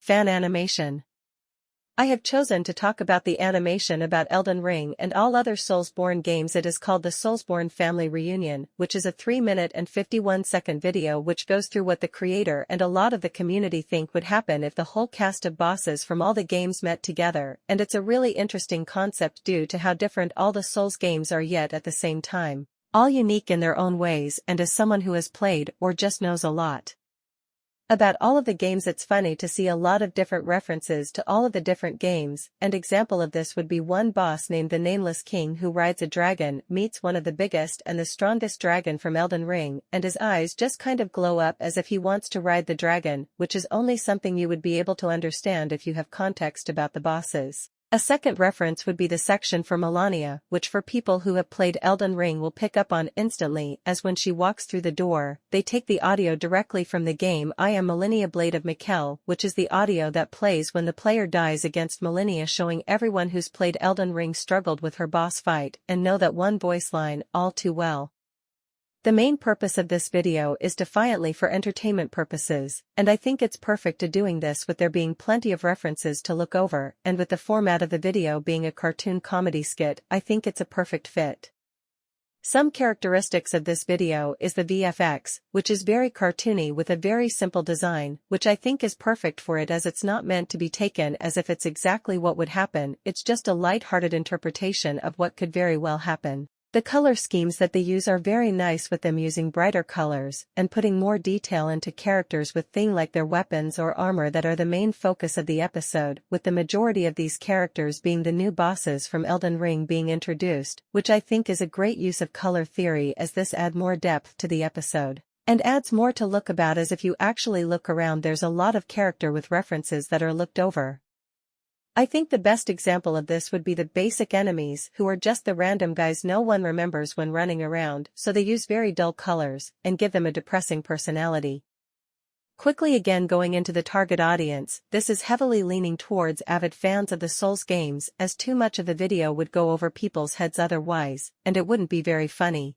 Fan animation. I have chosen to talk about the animation about Elden Ring and all other Soulsborne games. It is called the Soulsborne Family Reunion, which is a 3-minute and 51-second video which goes through what the creator and a lot of the community think would happen if the whole cast of bosses from all the games met together, and it's a really interesting concept due to how different all the Souls games are yet at the same time, all unique in their own ways, and as someone who has played or just knows a lot about all of the games, it's funny to see a lot of different references to all of the different games. An example of this would be one boss named the Nameless King who rides a dragon, meets one of the biggest and the strongest dragon from Elden Ring, and his eyes just kind of glow up as if he wants to ride the dragon, which is only something you would be able to understand if you have context about the bosses. A second reference would be the section for Melania, which for people who have played Elden Ring will pick up on instantly, as when she walks through the door, they take the audio directly from the game I Am Melania Blade of Mikkel, which is the audio that plays when the player dies against Melania, showing everyone who's played Elden Ring struggled with her boss fight and know that one voice line all too well. The main purpose of this video is defiantly for entertainment purposes, and I think it's perfect to doing this with there being plenty of references to look over, and with the format of the video being a cartoon comedy skit, I think it's a perfect fit. Some characteristics of this video is the VFX, which is very cartoony with a very simple design, which I think is perfect for it as it's not meant to be taken as if it's exactly what would happen, it's just a light-hearted interpretation of what could very well happen. The color schemes that they use are very nice, with them using brighter colors and putting more detail into characters with things like their weapons or armor that are the main focus of the episode, with the majority of these characters being the new bosses from Elden Ring being introduced, which I think is a great use of color theory as this adds more depth to the episode and adds more to look about, as if you actually look around there's a lot of character with references that are looked over. I think the best example of this would be the basic enemies, who are just the random guys no one remembers when running around, so they use very dull colors and give them a depressing personality. Quickly again going into the target audience, this is heavily leaning towards avid fans of the Souls games, as too much of the video would go over people's heads otherwise, and it wouldn't be very funny.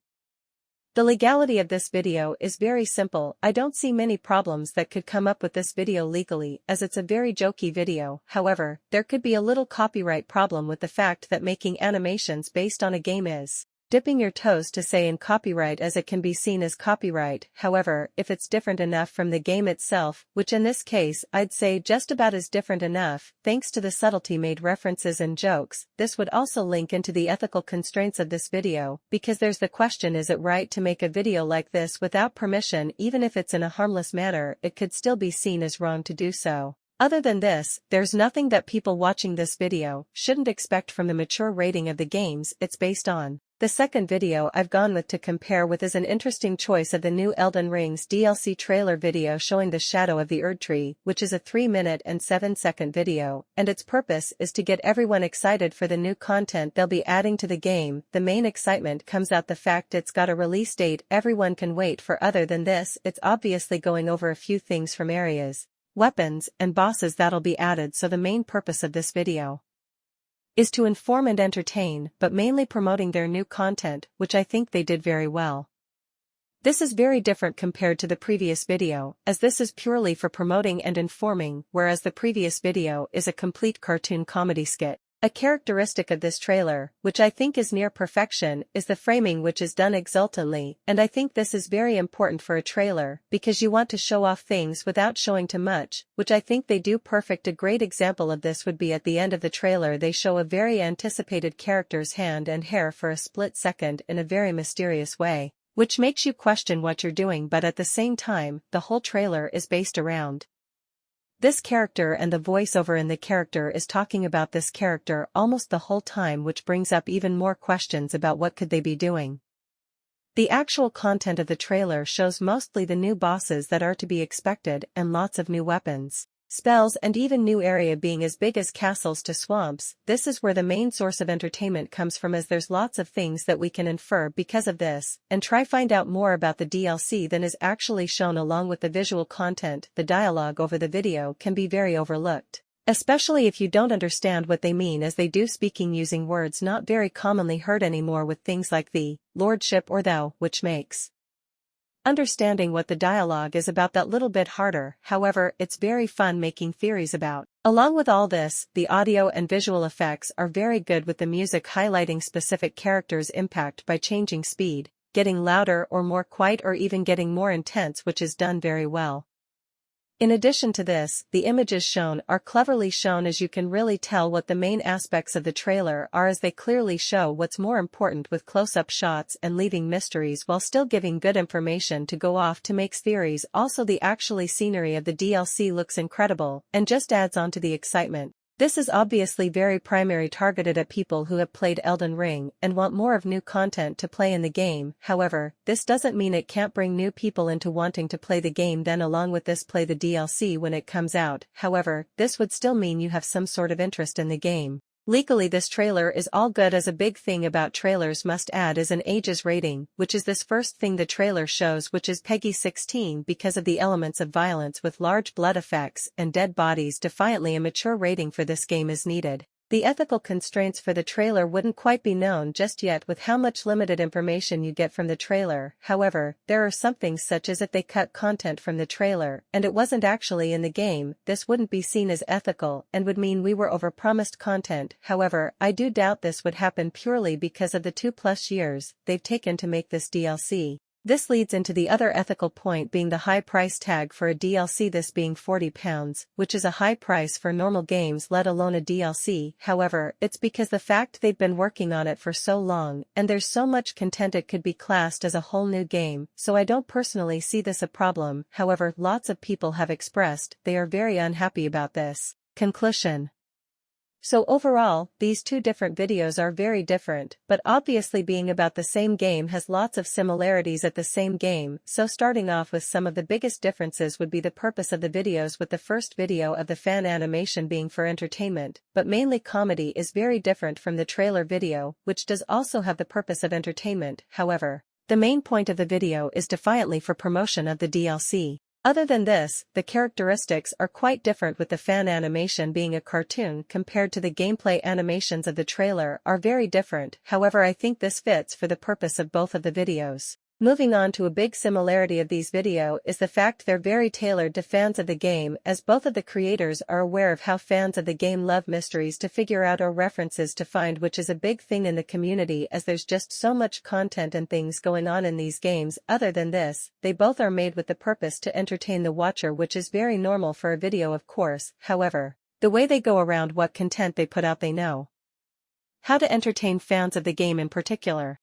The legality of this video is very simple. I don't see many problems that could come up with this video legally, as it's a very jokey video. However, there could be a little copyright problem with the fact that making animations based on a game is dipping your toes to say in copyright, as it can be seen as copyright. However, if it's different enough from the game itself, which in this case I'd say just about is different enough, thanks to the subtlety made references and jokes, this would also link into the ethical constraints of this video, because there's the question, is it right to make a video like this without permission? Even if it's in a harmless manner, it could still be seen as wrong to do so. Other than this, there's nothing that people watching this video shouldn't expect from the mature rating of the games it's based on. The second video I've gone with to compare with is an interesting choice of the new Elden Ring's DLC trailer video showing the Shadow of the Erdtree, which is a 3-minute and 7-second video, and its purpose is to get everyone excited for the new content they'll be adding to the game. The main excitement comes out the fact it's got a release date everyone can wait for. Other than this, it's obviously going over a few things from areas, weapons, and bosses that'll be added. So the main purpose of this video is to inform and entertain, but mainly promoting their new content, which I think they did very well. This is very different compared to the previous video, as this is purely for promoting and informing, whereas the previous video is a complete cartoon comedy skit. A characteristic of this trailer, which I think is near perfection, is the framing, which is done exultantly, and I think this is very important for a trailer, because you want to show off things without showing too much, which I think they do perfect. A great example of this would be at the end of the trailer. They show a very anticipated character's hand and hair for a split second in a very mysterious way, which makes you question what you're doing, but at the same time, the whole trailer is based around this character, and the voiceover in the character is talking about this character almost the whole time, which brings up even more questions about what could they be doing. The actual content of the trailer shows mostly the new bosses that are to be expected and lots of new weapons, spells, and even new area being as big as castles to swamps. This is where the main source of entertainment comes from, as there's lots of things that we can infer because of this, and try find out more about the DLC than is actually shown along with the visual content. The dialogue over the video can be very overlooked, especially if you don't understand what they mean, as they do speaking using words not very commonly heard anymore, with things like thee, lordship, or thou, which makes Understanding what the dialogue is about that little bit harder, however, it's very fun making theories about. Along with all this, the audio and visual effects are very good with the music highlighting specific characters' impact by changing speed, getting louder or more quiet or even getting more intense, which is done very well. In addition to this, the images shown are cleverly shown as you can really tell what the main aspects of the trailer are as they clearly show what's more important with close-up shots and leaving mysteries while still giving good information to go off to make theories. Also, the actually scenery of the DLC looks incredible and just adds on to the excitement. This is obviously very primary targeted at people who have played Elden Ring and want more of new content to play in the game. However, this doesn't mean it can't bring new people into wanting to play the game, then along with this play the DLC when it comes out. However, this would still mean you have some sort of interest in the game. Legally, this trailer is all good, as a big thing about trailers must add is an ages rating, which is this first thing the trailer shows, which is PEGI 16 because of the elements of violence with large blood effects and dead bodies. Defiantly a mature rating for this game is needed. The ethical constraints for the trailer wouldn't quite be known just yet with how much limited information you get from the trailer. However, there are some things such as if they cut content from the trailer and it wasn't actually in the game, this wouldn't be seen as ethical and would mean we were overpromised content. However, I do doubt this would happen purely because of the 2+ years they've taken to make this DLC. This leads into the other ethical point being the high price tag for a DLC, this being £40, which is a high price for normal games, let alone a DLC. However, it's because the fact they've been working on it for so long and there's so much content it could be classed as a whole new game, so I don't personally see this a problem. However, lots of people have expressed they are very unhappy about this. Conclusion. So overall, these two different videos are very different, but obviously being about the same game has lots of similarities at the same game. So starting off with some of the biggest differences would be the purpose of the videos, with the first video of the fan animation being for entertainment, but mainly comedy, is very different from the trailer video, which does also have the purpose of entertainment. However, the main point of the video is defiantly for promotion of the DLC. Other than this, the characteristics are quite different, with the fan animation being a cartoon compared to the gameplay animations of the trailer are very different. However, I think this fits for the purpose of both of the videos. Moving on to a big similarity of these video is the fact they're very tailored to fans of the game, as both of the creators are aware of how fans of the game love mysteries to figure out or references to find, which is a big thing in the community as there's just so much content and things going on in these games. Other than this, they both are made with the purpose to entertain the watcher, which is very normal for a video, of course. However, the way they go around what content they put out, they know how to entertain fans of the game in particular.